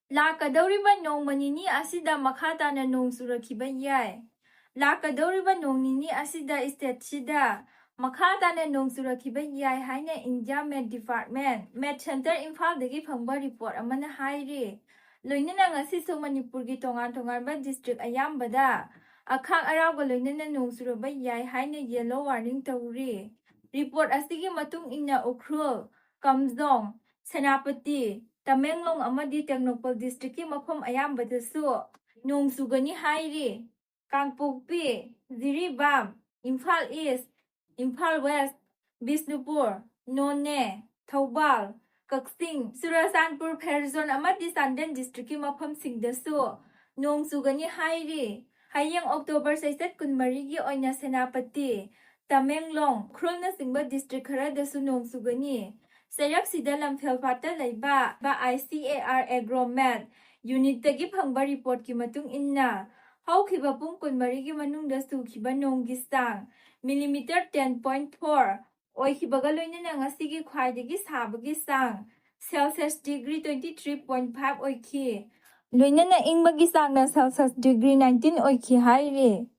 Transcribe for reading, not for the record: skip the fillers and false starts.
Lakkadwriba nongma nini ashida makha tana nong churakiba yai. Lakkadwriba nong nini ashida state shida makha tana nong churakiba yai haina India Met Department Met Center Imphal dagi phangba report amana hairi. Loinana ngasisu Manipurgi tongan-tonganba district ayambada akhang arauga loinana nong churaba yai haina yellow warning tawri. Report asigi matung inna Ukhrul, Kamjong, Senapati, Tamenglong amadi Technopol District mafam ayambadasu nong sugani hairi. Kangpokpi, Jiribam, Imphal East, Imphal West, Bisnupur, Nonne, Thoubal, Kaksing, Surasanpur Perzon amadi Sandan District mafam singdasu nong sugani hairi. Hayang October 6 kunmarigi oina Senapati, Tamenglong, Krulna Singba District Karadasu nong sugani. Sayak sida lamphel pata laiba ba ICAR Agromet unit tagi phangba report ki matung inna hawkhiba pung kunmari gi manungda sukhiba nonggi sang millimeter 10.4 oikhibaga loinana ngasigi khwaidagi sabagi sang Celsius degree 23.5 oikhi loinana ingmagi sangna Celsius degree 19 oikhi hairi.